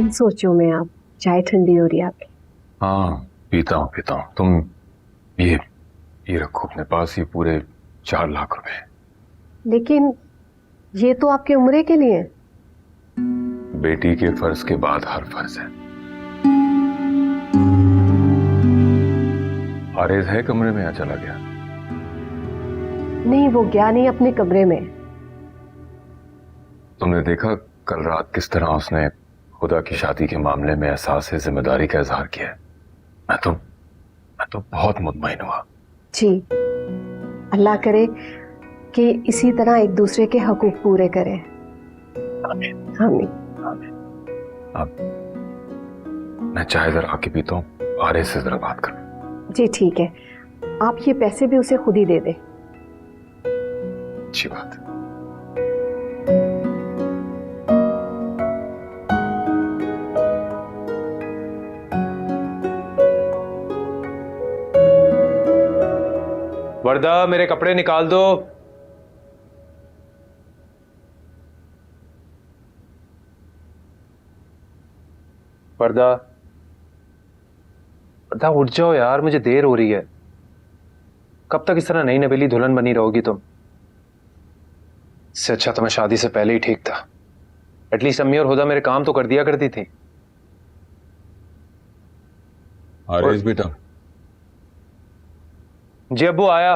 इन सोचों में आप, चाय ठंडी हो रही है आपकी? हाँ पीता हूँ। तुम ये रखो अपने पास, ये पूरे 4 लाख रुपए। लेकिन ये तो आपके उम्रे के लिए। बेटी के फर्ज के बाद हर फर्ज है। आरेज है कमरे में या चला गया? नहीं, वो गया नहीं, अपने कमरे में। तुमने देखा कल रात किस तरह उसने खुदा की शादी के मामले में एहसास जिम्मेदारी का इजहार किया है। मैं तो बहुत मुतमईन हुआ। जी, अल्लाह करे कि इसी तरह एक दूसरे के हकूक पूरे करें। आमीन आमीन। आमीन। अब मैं चाय जरा आके पीता हूँ, आरे से जरा बात करूं। जी ठीक है, आप ये पैसे भी उसे खुद ही दे दे। अच्छी बात। वर्दा, मेरे कपड़े निकाल दो। वर्दा, वर्दा उठ जाओ यार, मुझे देर हो रही है। कब तक इस तरह नई नवेली दुल्हन बनी रहोगी तुम? इससे अच्छा तो मैं शादी से पहले ही ठीक था। एटलीस्ट अम्मी और हुदा मेरे काम तो कर दिया करती थी। आरेज बेटा। जी अब्बू, आया।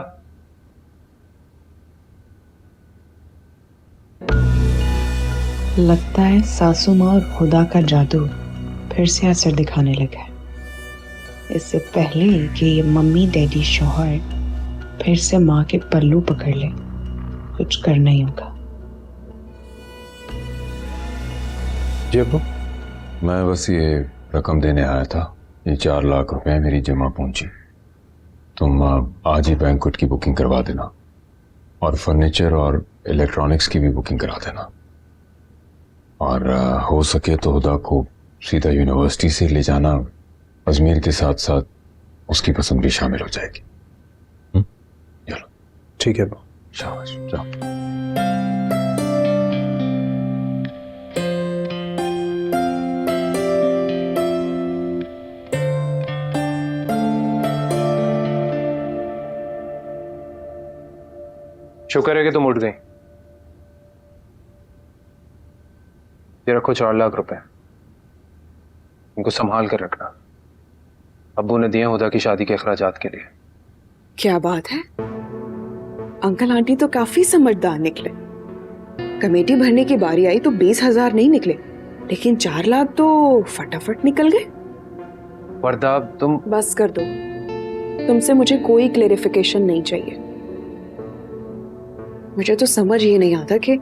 लगता है सासू माँ और खुदा का जादू फिर से असर दिखाने लगा है। इससे पहले कि ये मम्मी डैडी शौहर फिर से माँ के पल्लू पकड़ ले, कुछ करना ही होगा। जी अब्बू। मैं बस ये रकम देने आया था। ये 4 लाख रुपए मेरी जमा पूंजी। तुम आज ही बैंक्वेट की बुकिंग करवा देना और फर्नीचर और इलेक्ट्रॉनिक्स की भी बुकिंग करा देना। और हो सके तो हुदा को सीधा यूनिवर्सिटी से ले जाना। अजमेर के साथ साथ उसकी पसंद भी शामिल हो जाएगी। चलो ठीक है। शाबाश, जाओ। शुक्र है कि तुम उठ गई। ये रखो 4 लाख रुपए, इनको संभाल कर रखना। अब्बू ने दिए हुदा की शादी के अखराजात के लिए। क्या बात है, अंकल आंटी तो काफी समझदार निकले। कमेटी भरने की बारी आई तो 20,000 नहीं निकले, लेकिन 4 लाख तो फटाफट निकल गए। वर्दा तुम बस कर दो, तुमसे मुझे कोई क्लेरिफिकेशन नहीं चाहिए। मुझे तो समझ ही नहीं आता कि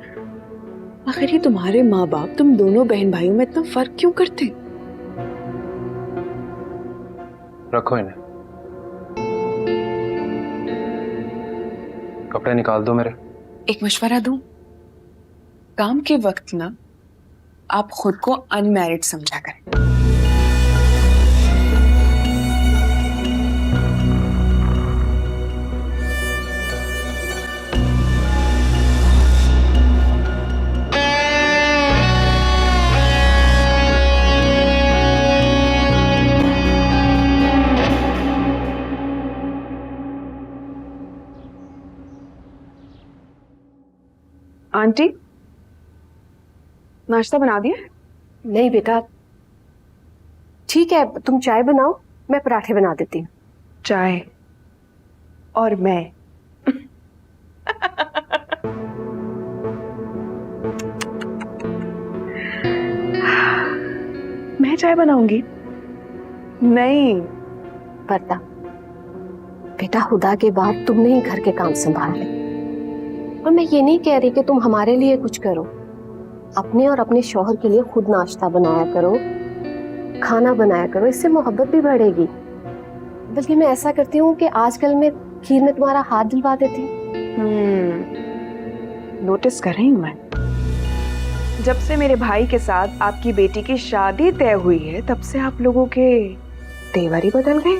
आखिर ये तुम्हारे माँ बाप तुम दोनों बहन भाइयों में इतना फर्क क्यों करते। रखो इन्हें, कपड़े निकाल दो मेरे। एक मशवरा दूं, काम के वक्त ना आप खुद को अनमैरिड समझा करें। आंटी, नाश्ता बना दिया? नहीं बेटा, ठीक है, तुम चाय बनाओ, मैं पराठे बना देती हूँ। चाय और मैं मैं चाय बनाऊंगी? नहीं वर्दा, बेटा हुदा के बाद तुमने ही घर के काम संभाले। और मैं ये नहीं कह रही कि तुम हमारे लिए कुछ करो, अपने और अपने शौहर के लिए खुद नाश्ता बनाया करो, खाना बनाया करो, इससे मोहब्बत भी बढ़ेगी। बल्कि मैं ऐसा करती हूँ कि आजकल मैं खीर में तुम्हारा हाथ दिलवा देती हूँ। नोटिस कर रही हूँ मैं। जब से मेरे भाई के साथ आपकी बेटी की शादी तय हुई है, तब से आप लोगों के तेवर ही बदल गए।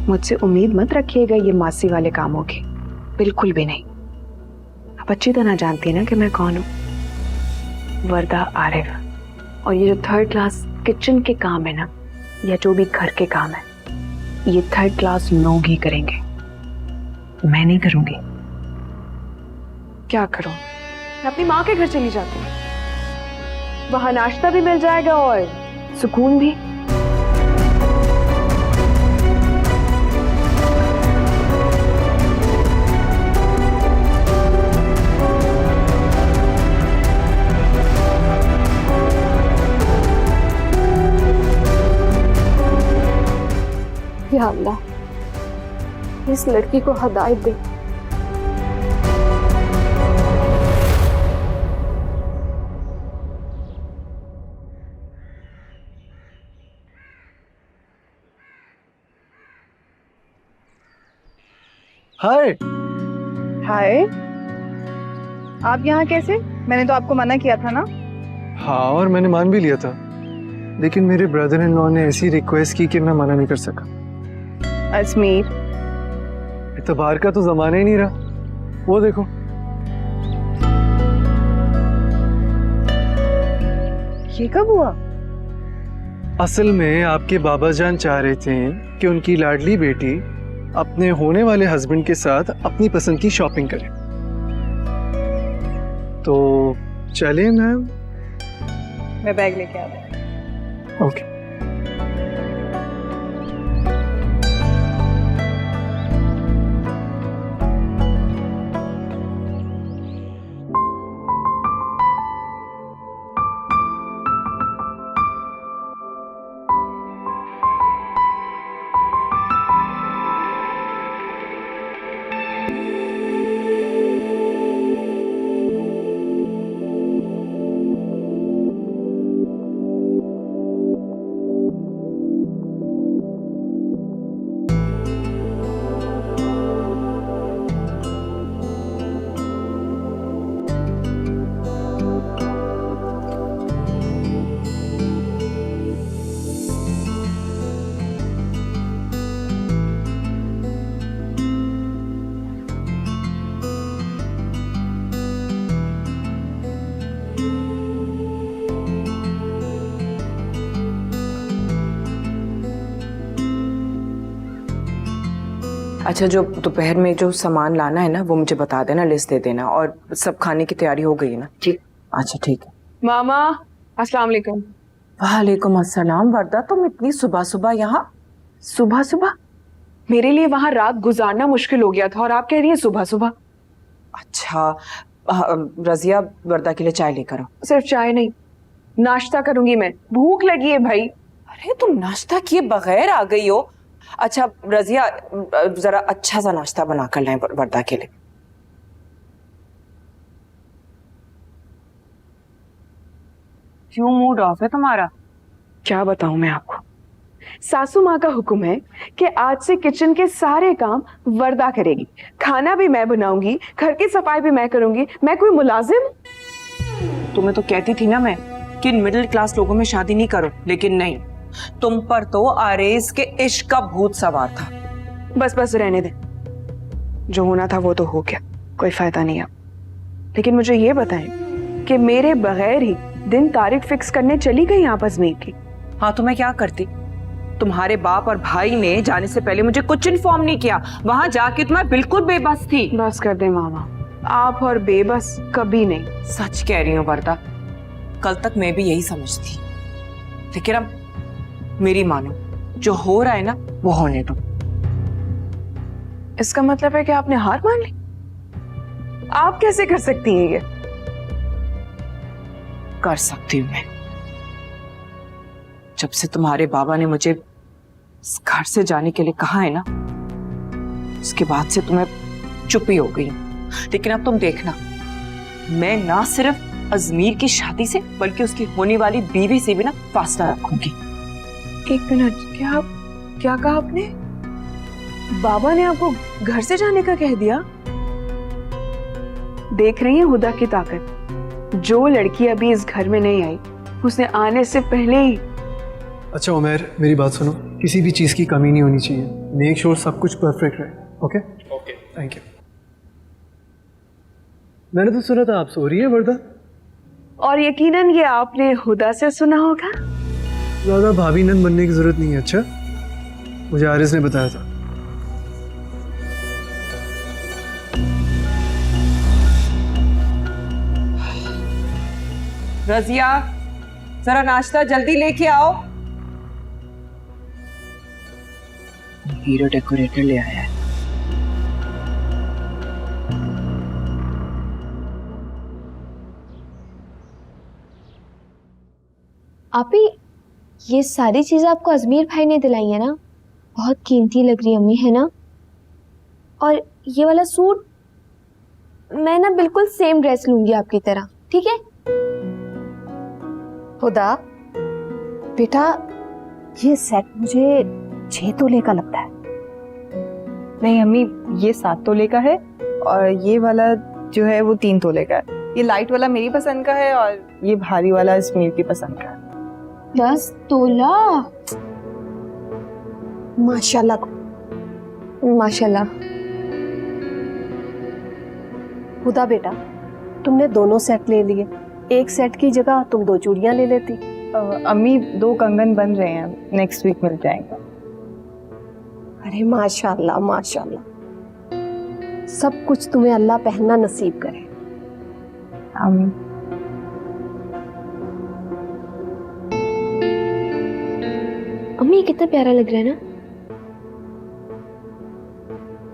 मुझसे उम्मीद मत रखिएगा ये मासी वाले कामों की, बिल्कुल भी नहीं। आप अच्छी तरह जानती है ना कि मैं कौन हूं। वर्दा, आरिफ, और ये जो थर्ड क्लास किचन के काम है ना, या जो भी घर के काम है, ये थर्ड क्लास लोग ही करेंगे, मैं नहीं करूंगी। क्या करूं? मैं अपनी माँ के घर चली जाती हूँ, वहां नाश्ता भी मिल जाएगा और सुकून भी। या अल्लाह, इस लड़की को हिदायत दे। हाय। हाय, आप यहाँ कैसे? मैंने तो आपको मना किया था ना। हाँ, और मैंने मान भी लिया था, लेकिन मेरे ब्रदर इन लॉ ने ऐसी रिक्वेस्ट की कि मैं मना नहीं कर सका। अजमीर, इतबार का तो जमाना ही नहीं रहा। वो देखो, ये कब हुआ? असल में आपके बाबा जान चाह रहे थे कि उनकी लाडली बेटी अपने होने वाले हस्बैंड के साथ अपनी पसंद की शॉपिंग करे। तो चले मैम। मैं बैग लेके आ रहा ओके। अच्छा, जो दोपहर में जो सामान लाना है ना, वो मुझे बता देना, लिस्ट दे देना, और सब खाने की तैयारी हो गई है ना? ठीक। अच्छा ठीक है। मामा, अस्सलाम वालेकुम। वालेकुम अस्सलाम। वर्दा, तुम इतनी सुबह सुबह यहाँ? सुबह सुबह? मेरे लिए वहां रात गुजारना मुश्किल हो गया था और आप कह रही हैं सुबह सुबह? अच्छा, रजिया वर्दा के लिए चाय लेकर आओ। सिर्फ चाय नहीं, नाश्ता करूंगी मैं, भूख लगी है भाई। अरे तुम नाश्ता किए बगैर आ गई हो। अच्छा रजिया, जरा अच्छा सा नाश्ता बना कर लाएं वर्दा के लिए। क्यों मूड ऑफ है तुम्हारा? क्या बताऊं मैं आपको, सासू माँ का हुक्म है कि आज से किचन के सारे काम वर्दा करेगी, खाना भी मैं बनाऊंगी, घर की सफाई भी मैं करूंगी। मैं कोई मुलाजिम? तुम्हें तो कहती थी ना मैं कि मिडिल क्लास लोगों में शादी नहीं करो, लेकिन नहीं, तुम पर तो आरेज के इश्क का भूत सवार था। बस बस रहने दे, जो होना था वो तो हो गया, कोई फायदा नहीं अब। लेकिन मुझे ये बताएं कि मेरे बगैर ही दिन तारीख फिक्स करने चली गई आप अजमीर की। हाँ तो मैं क्या करती? तुम्हारे बाप और भाई ने जाने से पहले मुझे कुछ इन्फॉर्म नहीं किया, वहां जाके तो मैं बिल्कुल बेबस थी। बस कर दे मामा, आप और बेबस कभी नहीं। सच कह रही हूँ वर्दा, कल तक मैं भी यही समझती, लेकिन अब मेरी मानो, जो हो रहा है ना वो होने दो। इसका मतलब है कि आपने हार मान ली? आप कैसे कर सकती हैं ये? कर सकती हूँ मैं। जब से तुम्हारे बाबा ने मुझे इस घर से जाने के लिए कहा है ना, उसके बाद से तुम्हें चुप ही हो गई। लेकिन अब तुम देखना, मैं ना सिर्फ अजमीर की शादी से बल्कि उसकी होने वाली बीवी से भी ना फासला रखूंगी। एक मिनट, क्या कहा आपने? बाबा ने आपको घर से जाने का कह दिया? देख रही है हुदा की ताकत, जो लड़की अभी इस घर में नहीं आई उसने आने से पहले ही। अच्छा उमर, मेरी बात सुनो, किसी भी चीज़ की कमी नहीं होनी चाहिए। मेक श्योर सब कुछ परफेक्ट रहे। Okay okay, thank you. मैंने तो सुना था आप सो रही है वर्दा। और यकीनन ये आपने हुदा से सुना होगा। ज़्यादा भाभी नंद बनने की जरूरत नहीं है। अच्छा, मुझे आरिस ने बताया था। रजिया, जरा नाश्ता जल्दी लेके आओ। हीरो डेकोरेटर ले आया है। आपी, ये सारी चीजें आपको अजमीर भाई ने दिलाई है ना? बहुत कीमती लग रही है अम्मी, है ना? और ये वाला सूट मैं ना बिल्कुल सेम ड्रेस लूंगी आपकी तरह, ठीक है? हुदा बेटा, ये सेट मुझे 6 तोले का लगता है। नहीं अम्मी, ये 7 तोले का है और ये वाला जो है वो 3 तोले का है। ये लाइट वाला मेरी पसंद का है और ये भारी वाला अजमीर की पसंद का है। 10 तोला? माशाल्लाह माशाल्लाह। हुदा बेटा, तुमने दोनों सेट ले लिए, एक सेट की जगह तुम 2 चूड़ियां ले लेती। अम्मी 2 कंगन बन रहे हैं, नेक्स्ट वीक मिल जाएंगे। अरे माशाल्लाह माशाल्लाह, सब कुछ तुम्हें अल्लाह पहनना नसीब करे। आमीन। अम्मी, कितना प्यारा लग रहा है ना?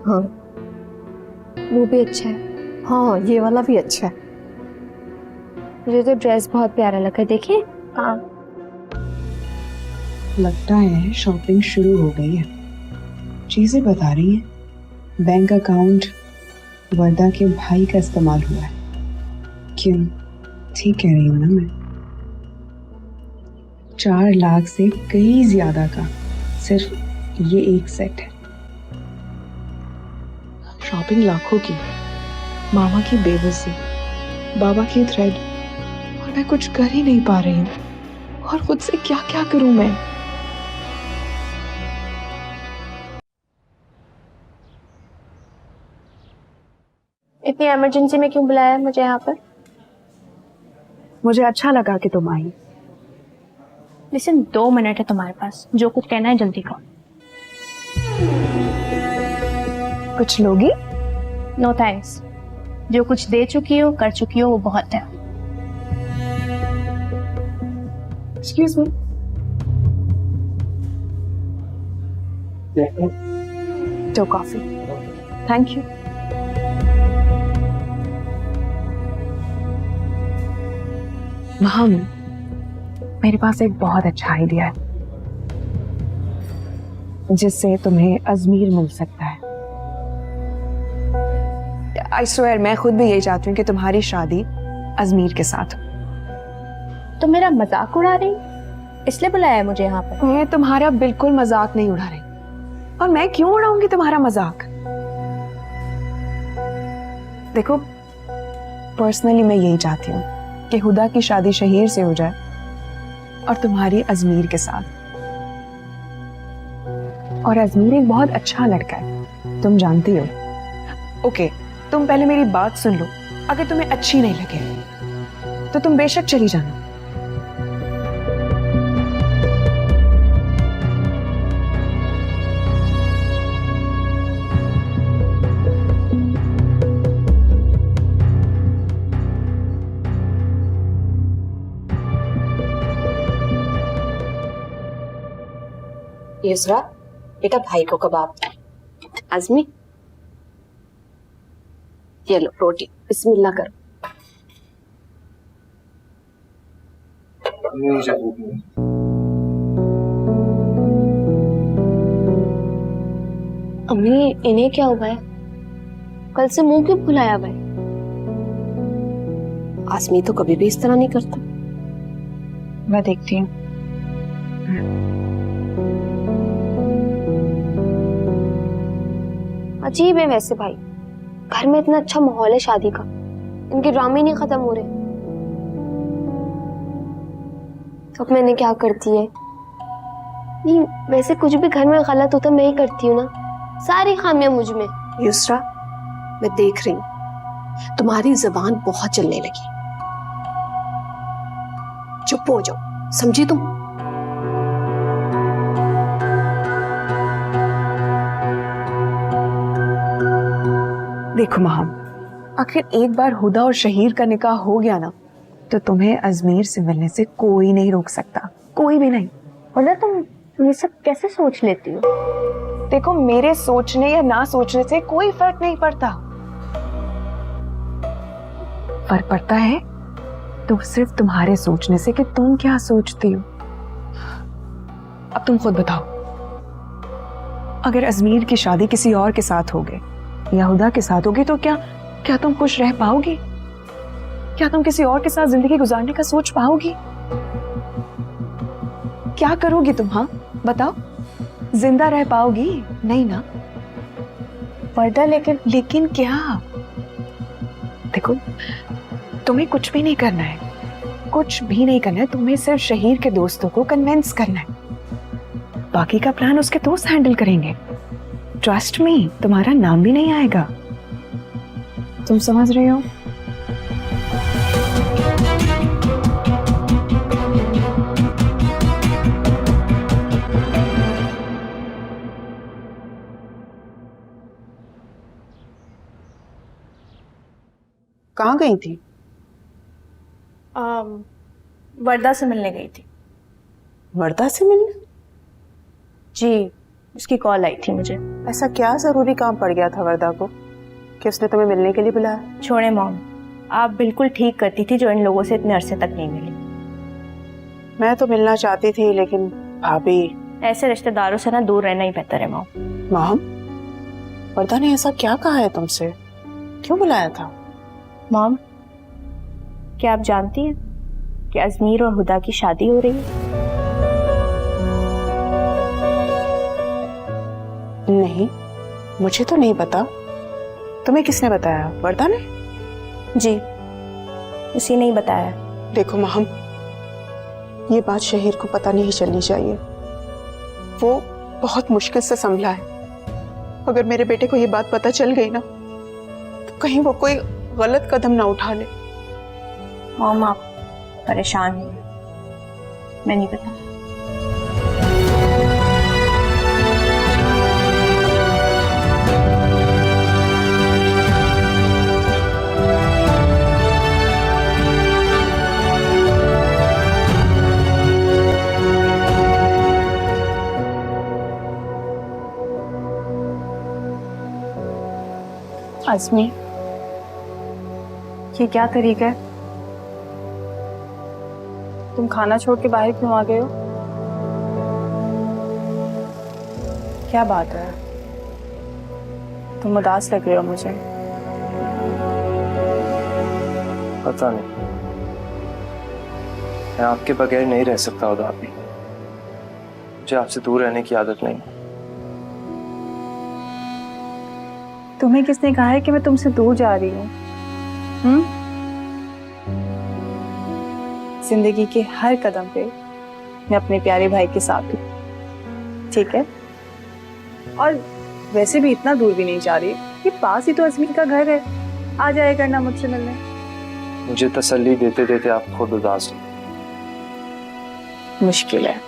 हाँ, वो भी अच्छा है। हाँ ये वाला भी अच्छा है। मुझे तो ड्रेस बहुत प्यारा लगा, देखिए। हाँ लगता है शॉपिंग शुरू हो गई है। चीजें बता रही हैं, बैंक अकाउंट वर्दा के भाई का इस्तेमाल हुआ है। क्यों, ठीक कह रही हूँ ना मैं? 4 लाख से कहीं ज्यादा का सिर्फ ये एक सेट है। शॉपिंग लाखों की, मामा की बेबसी, बाबा की थ्रेड, और मैं कुछ कर ही नहीं पा रही हूँ। और खुद से क्या क्या करूं मैं? इतनी इमरजेंसी में क्यों बुलाया है मुझे यहाँ पर? मुझे अच्छा लगा कि तुम आई। लिसन, 2 मिनट है तुम्हारे पास, जो कुछ कहना है जल्दी कहो। कुछ लोगी? नो थैंक्स, जो कुछ दे चुकी हो, कर चुकी हो, वो बहुत है। Excuse me. दो कॉफी। Thank you. मम, मेरे पास एक बहुत अच्छा आइडिया है जिससे तुम्हें अजमीर मिल सकता है। आई स्वेयर, मैं खुद भी यही चाहती हूँ कि तुम्हारी शादी अजमीर के साथ हो। तो मेरा मजाक उड़ा रही, इसलिए बुलाया है मुझे यहाँ पर? मैं तुम्हारा बिल्कुल मजाक नहीं उड़ा रही। और मैं क्यों उड़ाऊंगी तुम्हारा मजाक? देखो, पर्सनली मैं यही चाहती हूँ कि हुदा की शादी शहीर से हो जाए और तुम्हारी अजमीर के साथ। और अजमीर एक बहुत अच्छा लड़का है, तुम जानती हो। ओके, तुम पहले मेरी बात सुन लो। अगर तुम्हें अच्छी नहीं लगे तो तुम बेशक चली जाना। युसरा बेटा, भाई को कबाब। आजमी, ये लो रोटी, बिस्मिल्लाह करो। अम्मी, इन्हें क्या हुआ है? कल से मुंह क्यों फुलाया हुआ है? आसमी तो कभी भी इस तरह नहीं करता। मैं देखती हूँ। अजीब है वैसे भाई, घर में इतना अच्छा माहौल है शादी का, इनके ड्रामे नहीं खत्म हो रहे। तो अब मैंने क्या करती है? नहीं, वैसे कुछ भी घर में गलत होता मैं ही करती हूँ ना, सारी खामियां मुझ में। युसरा, मैं देख रही हूँ तुम्हारी जबान बहुत चलने लगी। चुप हो जाओ, समझी तुम? देखो महम, आखिर एक बार हुदा और शहीर का निकाह हो गया ना, तो तुम्हें अजमीर से मिलने से कोई नहीं रोक सकता, कोई भी नहीं। हुदा तुम ये सब कैसे सोच लेती हो? देखो, मेरे सोचने या ना सोचने से कोई फर्क नहीं पड़ता। फर्क पड़ता है तो सिर्फ तुम्हारे सोचने से कि तुम क्या सोचती हो। अब तुम खुद बताओ, अगर अजमीर की शादी किसी और के साथ हो गई या हुदा के साथ होगी तो क्या तुम खुश रह पाओगी? क्या तुम किसी और के साथ जिंदगी गुजारने का सोच पाओगी? क्या करोगी तुम? हाँ बताओ, जिंदा रह पाओगी? नहीं ना। वर्दा लेकिन क्या? देखो, तुम्हें कुछ भी नहीं करना है, कुछ भी नहीं करना है। तुम्हें सिर्फ शहीर के दोस्तों को कन्विंस करना है, बाकी का प्लान उसके दोस्त हैंडल करेंगे। ट्रस्ट मी, तुम्हारा नाम भी नहीं आएगा। तुम समझ रहे हो? कहाँ गई थी? वर्दा से मिलने गई थी। वर्दा से मिलने? जी, उसकी कॉल आई थी मुझे। ऐसा क्या जरूरी काम पड़ गया था वर्दा को कि उसने तुम्हें मिलने के लिए बुलाया? छोड़े मॉम, आप बिल्कुल ठीक करती थी जो इन लोगों से इतने अरसे तक नहीं मिली। मैं तो मिलना चाहती थी, लेकिन भाभी। ऐसे रिश्तेदारों से ना दूर रहना ही बेहतर है मॉम। मॉम, वर्दा ने ऐसा क्या कहा है तुमसे? क्यों बुलाया था? मॉम, क्या आप जानती हैं कि अजमीर और हुदा की शादी हो रही है? नहीं, मुझे तो नहीं पता। तुम्हें किसने बताया? वर्दा ने? जी, उसी ने ही बताया। देखो महम, ये बात शहीर को पता नहीं चलनी चाहिए। वो बहुत मुश्किल से संभला है। अगर मेरे बेटे को ये बात पता चल गई ना, तो कहीं वो कोई गलत कदम ना उठा ले। मॉम, आप परेशान हैं, मैं नहीं पता। अजमी, ये क्या तरीका है? तुम खाना छोड़ के बाहर क्यों आ गए हो? क्या बात है? तुम उदास लग रहे हो मुझे। पता नहीं, मैं आपके बगैर नहीं रह सकता हुदा भाभी। मुझे आपसे दूर रहने की आदत नहीं। तुम्हें किसने कहा है कि मैं तुमसे दूर जा रही हूँ? जिंदगी के हर कदम पे मैं अपने प्यारे भाई के साथ हूँ, ठीक है? और वैसे भी इतना दूर भी नहीं जा रही, ये पास ही तो अजमीर का घर है, आ जाया करना मुझसे मिलने। मुझे तसल्ली देते देते आप खुद उदास हो। मुश्किल है,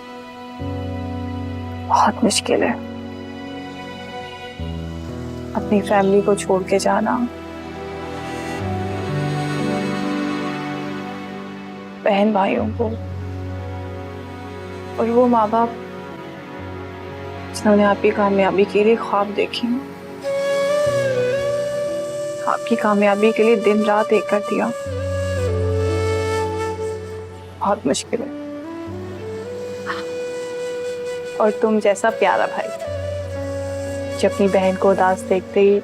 बहुत मुश्किल है अपनी फैमिली को छोड़ के जाना, बहन भाइयों को, और वो माँ बाप जिन्होंने आपकी कामयाबी के लिए ख्वाब देखे, आपकी कामयाबी के लिए दिन रात एक कर दिया। बहुत मुश्किल है। और तुम जैसा प्यारा भाई जो अपनी बहन को उदास देखते ही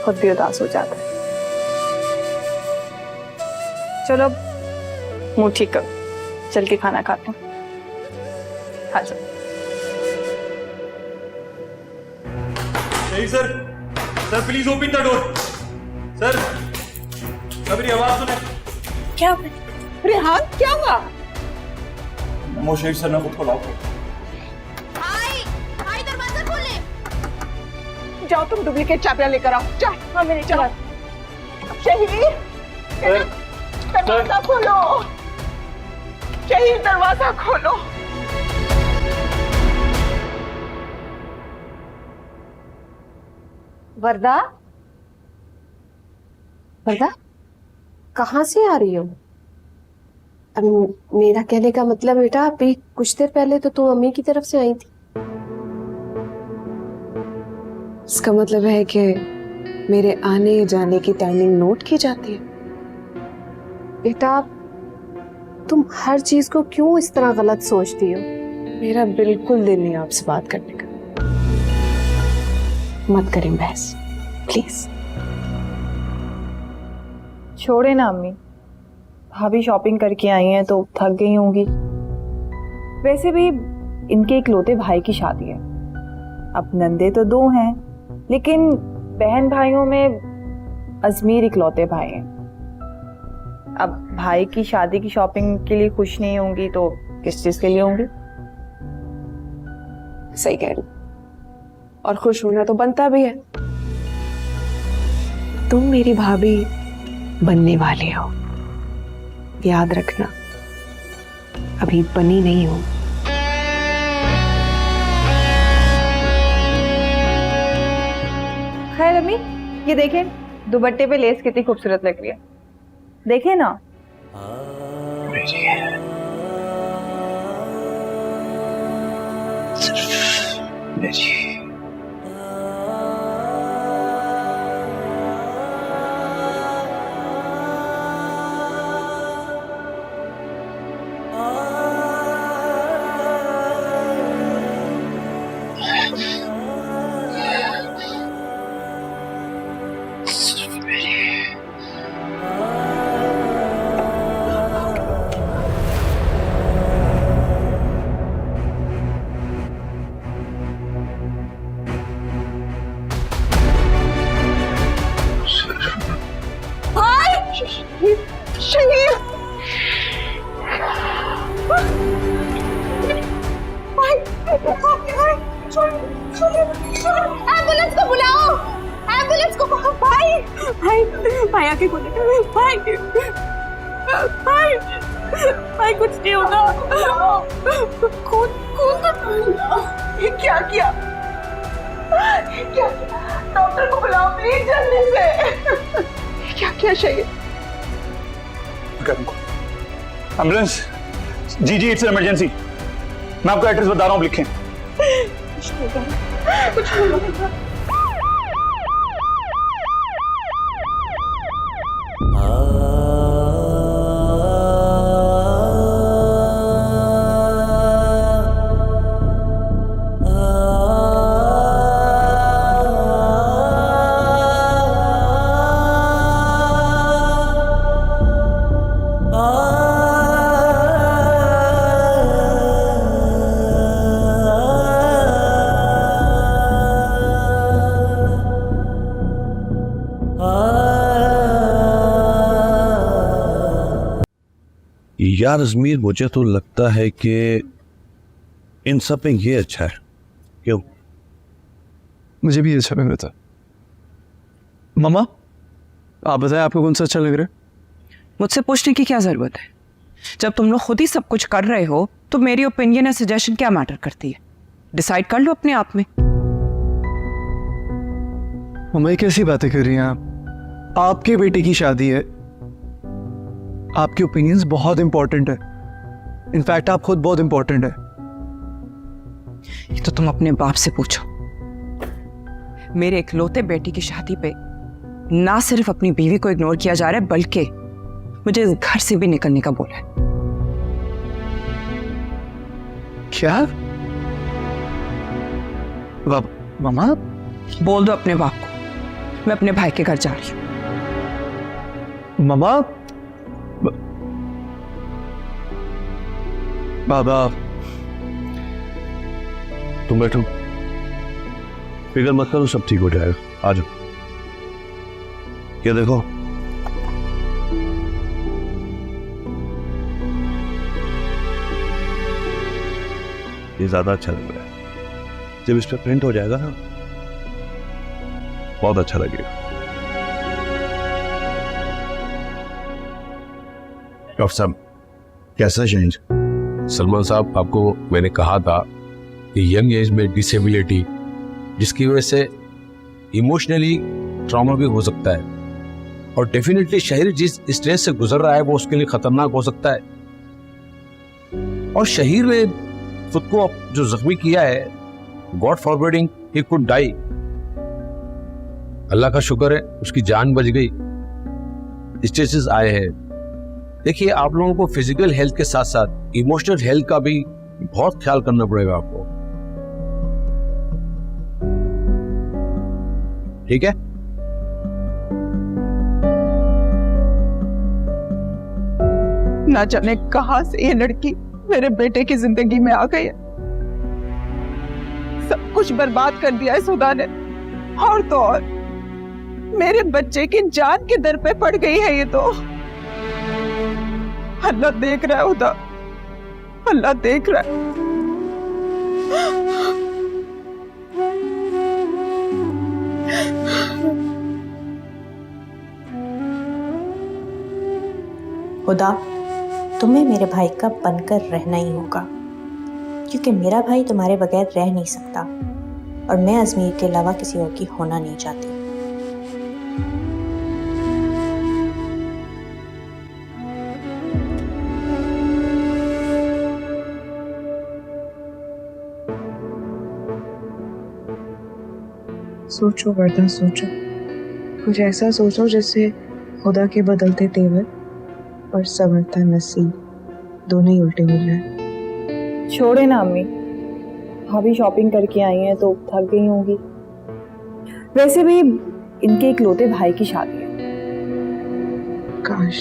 खुद भी उदास हो जाता है। चलो अब मुंह ठीक करो, चल के खाना खाते हैं। हाँ चलो। नहीं sir, sir please open the door. Sir, मेरी आवाज सुने। क्या रेहान, क्या हुआ? नमो शहीद सर ने खुद को लॉक कर। जाओ, तुम डुप्लीकेट चाबियां लेकर आओ। जाओ। हाँ, मेरे जाओ। शहीद, दरवाजा खोलो। शहीद दरवाजा खोलो। वरदा, वरदा, कहाँ से आ रही हो? अब मेरा कहने का मतलब बेटा, अभी कुछ देर पहले तो तुम अम्मी की तरफ से आई थी। इसका मतलब है कि मेरे आने जाने की टाइमिंग नोट की जाती है। बेटा, तुम हर चीज को क्यों इस तरह गलत सोचती हो? मेरा बिल्कुल दिल नहीं आपसे बात करने का। मत करें बहस प्लीज। छोड़े ना अम्मी, भाभी शॉपिंग करके आई हैं तो थक गई होंगी। वैसे भी इनके इकलौते भाई की शादी है। अब नंदे तो 2 हैं, लेकिन बहन भाइयों में अजमीर इकलौते भाई हैं। अब भाई की शादी की शॉपिंग के लिए खुश नहीं होंगी तो किस चीज के लिए होंगी? सही कह रही, और खुश होना तो बनता भी है। तुम मेरी भाभी बनने वाले हो, याद रखना, अभी बनी नहीं हो। खैर अम्मी, ये देखें दुपट्टे पे लेस कितनी खूबसूरत लग रही है, देखें ना। एम्बुलेंस को बुलाओ, एम्बुलेंस को। भाई भाई भाई आके बोले, भाई भाई भाई कुछ नहीं होगा। खून खून का ये क्या किया? ये क्या किया? डॉक्टर को बुलाओ प्लीज जल्दी से। क्या क्या शहीद? एम्बुलेंस। जी इट्स इमरजेंसी। मैं आपको एड्रेस बता रहा हूँ, लिखें। कुछ नहीं होगा। यार अजमीर, मुझे तो लगता है कि इन सब में ये अच्छा है। क्यों? मुझे भी अच्छा लग रहा था। मामा, आप बताएं आपको कौन सा अच्छा लग रहा है? मुझसे पूछने की क्या जरूरत है? जब तुम लोग खुद ही सब कुछ कर रहे हो तो मेरी ओपिनियन या सजेशन क्या मैटर करती है? डिसाइड कर लो अपने आप में। मामा, ये कैसी बातें कर रही हैं आप? आपके बेटे की शादी है, आपके ओपिनियंस बहुत इंपॉर्टेंट है। इनफैक्ट आप खुद बहुत इंपॉर्टेंट है। ये तो तुम अपने बाप से पूछो। मेरे इकलौते बेटी की शादी पे ना सिर्फ अपनी बीवी को इग्नोर किया जा रहा है, बल्कि मुझे इस घर से भी निकलने का बोला है। क्या? मामा, बोल दो अपने बाप को मैं अपने भाई के घर जा रही हूँ। मामा, बाबा, तुम बैठो, फिक्र मत करो, सब ठीक हो जाएगा। आ जाओ। ये देखो, ये ज्यादा अच्छा लग रहा है। जब इस पे प्रिंट हो जाएगा ना, बहुत अच्छा लगेगा। डॉक्टर साहब, कैसा शाहिद? सलमान साहब, आपको मैंने कहा था कि यंग एज में डिसेबिलिटी, जिसकी वजह से इमोशनली ट्रॉमा भी हो सकता है, और डेफिनेटली शहीर जिस स्ट्रेस से गुजर रहा है वो उसके लिए खतरनाक हो सकता है। और शहीर ने खुद को जो जख्मी किया है, God forbidding he could die, Allah का शुक्र है उसकी जान बच गई। स्टेजेस आए हैं। देखिए, आप लोगों को फिजिकल हेल्थ के साथ साथ इमोशनल हेल्थ का भी बहुत ख्याल करना पड़ेगा आपको, ठीक है? ना जाने कहां से ये लड़की मेरे बेटे की जिंदगी में आ गई है। सब कुछ बर्बाद कर दिया है खुदा ने, और तो और मेरे बच्चे की जान के दर पे पड़ गई है ये तो। अल्लाह देख रहा है खुदा, अल्लाह देख रहा है। खुदा, तुम्हें मेरे भाई का बनकर रहना ही होगा, क्योंकि मेरा भाई तुम्हारे बगैर रह नहीं सकता और मैं अजमीर के अलावा किसी और की होना नहीं चाहती। सोचो वर्दा, सोचो, कुछ ऐसा सोचो जिससे खुदा के बदलते तेवर और संवरता नसीब दोनों ही उल्टे हो जाए। छोड़े ना अम्मी, भाभी शॉपिंग करके आई हैं तो थक गई होंगी। वैसे भी इनके इकलौते भाई की शादी है। काश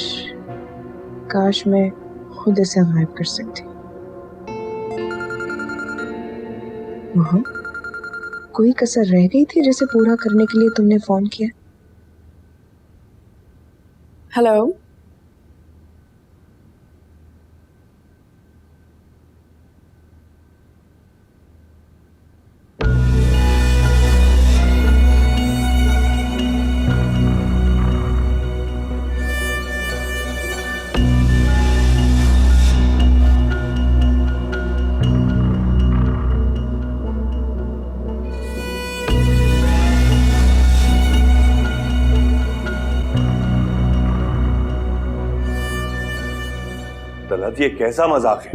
काश मैं खुद इसे गायब कर सकती। वहाँ कोई कसर रह गई थी जिसे पूरा करने के लिए तुमने फोन किया? हेलो, तलत, ये कैसा मजाक है?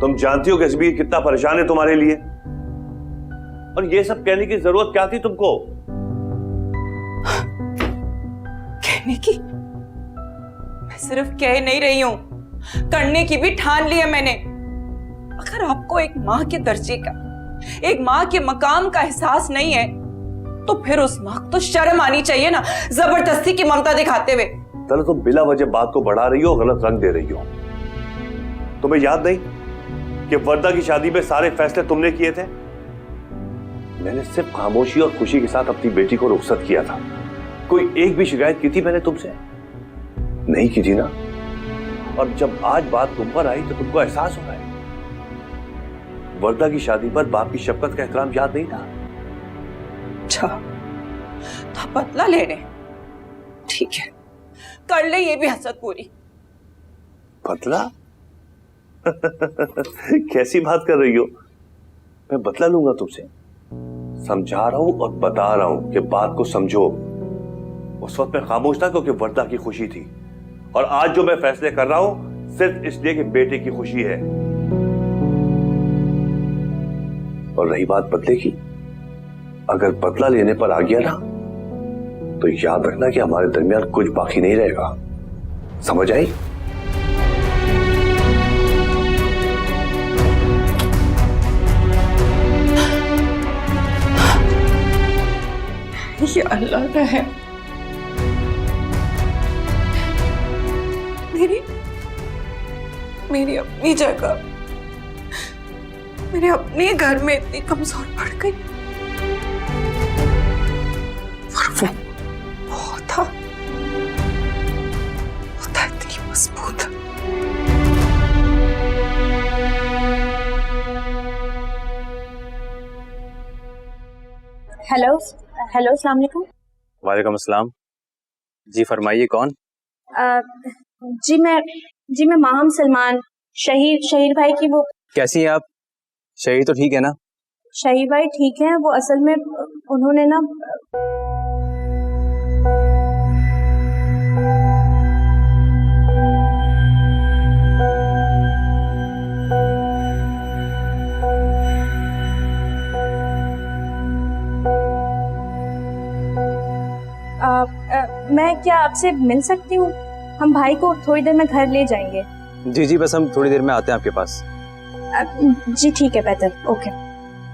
तुम जानती हो कि अजमीर कितना परेशान है तुम्हारे लिए, और ये सब कहने की जरूरत क्या थी तुमको? कहने की? मैं सिर्फ कह नहीं रही हूं, करने की भी ठान ली है मैंने। अगर आपको एक माँ के दर्जे का, एक माँ के मकाम का एहसास नहीं है, तो फिर उस माँ को तो शर्म आनी चाहिए ना, जबरदस्ती की ममता दिखाते हुए। चलो, तुम बिला वजह बात को बढ़ा रही हो, गलत रंग दे रही हो। तुम्हें याद नहीं कि वर्दा की शादी में सारे फैसले तुमने किए थे? मैंने सिर्फ खामोशी और खुशी के साथ अपनी बेटी को रुखसत किया था। कोई एक भी शिकायत की थी मैंने तुमसे? नहीं की थी ना। और जब आज बात तुम पर आई तो तुमको एहसास हो रहा है। वर्दा की शादी पर बाप की शफकत का एहतराम याद नहीं था? अच्छा, तो बदला ले रहे, ठीक है, कर ले ये भी हसरत पूरी। बदला? कैसी बात कर रही हो? मैं बदला लूंगा तुमसे? समझा रहा हूं और बता रहा हूं कि बात को समझो। उस वक्त मैं खामोश था क्योंकि वर्दा की खुशी थी, और आज जो मैं फैसले कर रहा हूं सिर्फ इसलिए कि बेटे की खुशी है। और रही बात बदले की, अगर बदला लेने पर आ गया ना, तो याद रखना कि हमारे दरमियान कुछ बाकी नहीं रहेगा। समझ आई? ये अल्लाह का है। मेरी अपनी जगह, मेरे अपने घर में इतनी कमजोर पड़ गई, और वो था इतनी मजबूत। हेलो हेलो, अस्सलाम वालेकुम। वालेकुम अस्सलाम। जी फरमाइए, कौन? जी मैं जी मैं माहम सलमान, शहीर भाई की वो। कैसी हैं आप? शहीर तो ठीक है ना? शहीर भाई ठीक है, वो असल में उन्होंने ना मैं क्या आपसे मिल सकती हूँ? हम भाई को थोड़ी देर में घर ले जाएंगे। जी जी, बस हम थोड़ी देर में आते हैं आपके पास। जी ठीक है, बेहतर, ओके,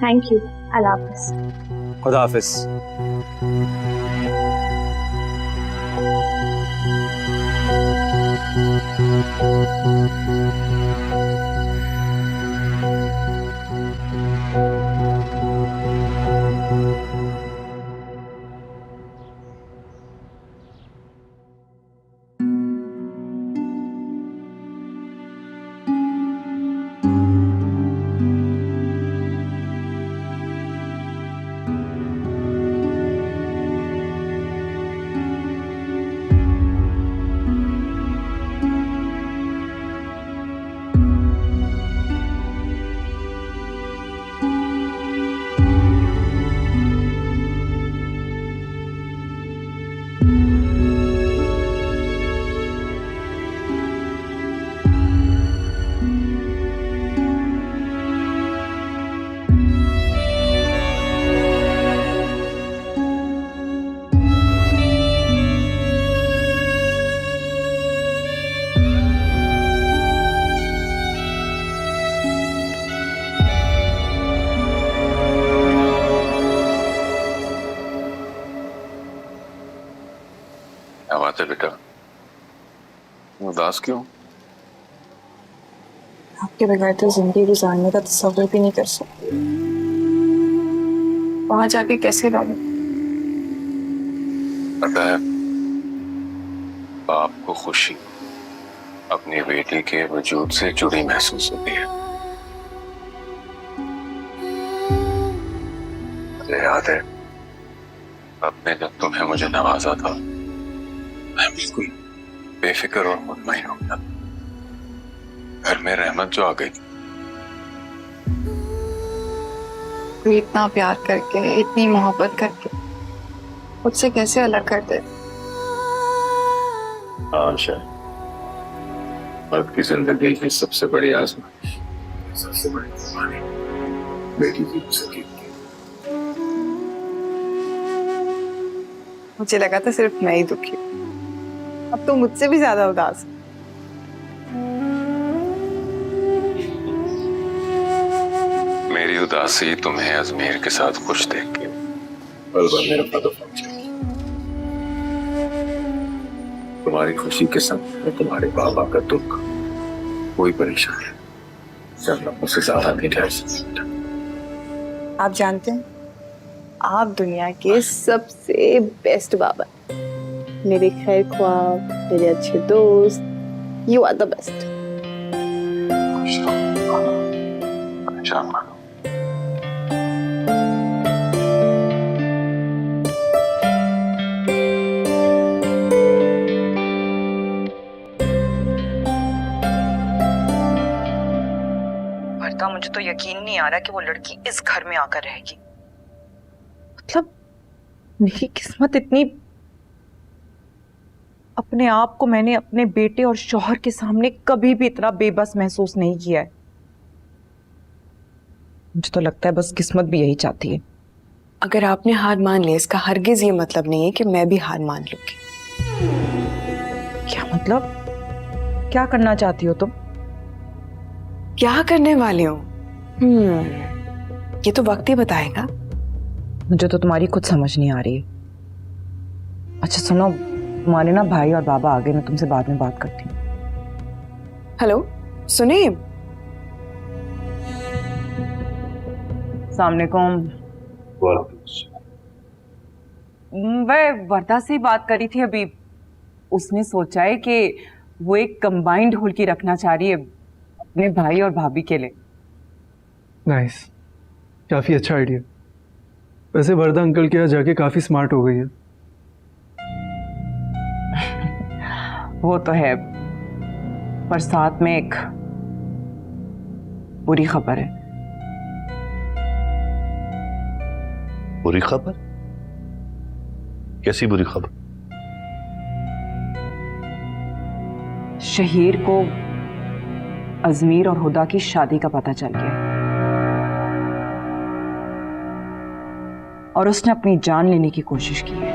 थैंक यू, अल्लाह हाफिज। खुदा हाफिज। क्या बात है बेटा, उदास क्यों? आपके बगैर तो जिंदगी गुजारने का तस्वीर भी नहीं कर सकती। वहां जाके कैसे रहूं? पता है, बाप को खुशी अपनी बेटी के वजूद से जुड़ी महसूस होती है। मुझे याद है अपने जब तुम्हें मुझे नवाजा था, मैं बिल्कुल बेफिक्र और मुतमईन हो गया। घर में रहमत जो आ गई। तू इतना प्यार करके, इतनी मोहब्बत करके मुझसे कैसे अलग कर दे? आशा, मर्द की जिंदगी की सबसे बड़ी आजमाइश, सबसे बड़ी कुर्बानी बेटी की सकी। मुझे लगा था सिर्फ मैं ही दुखी हूँ, अब तो मुझसे भी ज्यादा उदास है। मेरी उदासी तुम्हें अजमेर के साथ खुश देख के पल भर मेरा पता पहुंच गई। तुम्हारी खुशी के संग में तुम्हारे बाबा का दुख, कोई परेशानी जन्नत मुझसे ज्यादा नहीं ठहर सकता। आप जानते हैं, आप दुनिया के सबसे बेस्ट बाबा, मेरे खैर ख्वाह, मेरे अच्छे दोस्त, यू आर द बेस्ट। परेशान मानो। वर्दा, मुझे तो यकीन नहीं आ रहा कि वो लड़की इस घर में आकर रहेगी। मतलब मेरी किस्मत इतनी, अपने आप को मैंने अपने बेटे और शौहर के सामने कभी भी इतना बेबस महसूस नहीं किया है। मुझे तो लगता है बस किस्मत भी यही चाहती है। अगर आपने हार मान ली, इसका हरगिज ये मतलब नहीं है कि मैं भी हार मान लूंगी। क्या मतलब? क्या करना चाहती हो तुम? क्या करने वाले हो? ये तो वक्त ही बताएगा। मुझे तो तुम्हारी कुछ समझ नहीं आ रही है। अच्छा सुनो, तुम्हारे ना भाई और बाबा आ गए, मैं तुमसे बाद में बात करती हूँ। हेलो सुनिए। अस्सलाम वालेकुम। मैं वर्दा से ही बात करी थी अभी। उसने सोचा है कि वो एक कंबाइंड होलकी रखना चाह रही है अपने भाई और भाभी के लिए। नाइस, काफ़ी अच्छा आइडिया। वैसे वर्दा अंकल के यहाँ जाके काफ़ी स्मार्ट हो गई है। वो तो है, पर साथ में एक बुरी खबर है। बुरी खबर? कैसी बुरी खबर? शहीर को अजमीर और हुदा की शादी का पता चल गया और उसने अपनी जान लेने की कोशिश की है।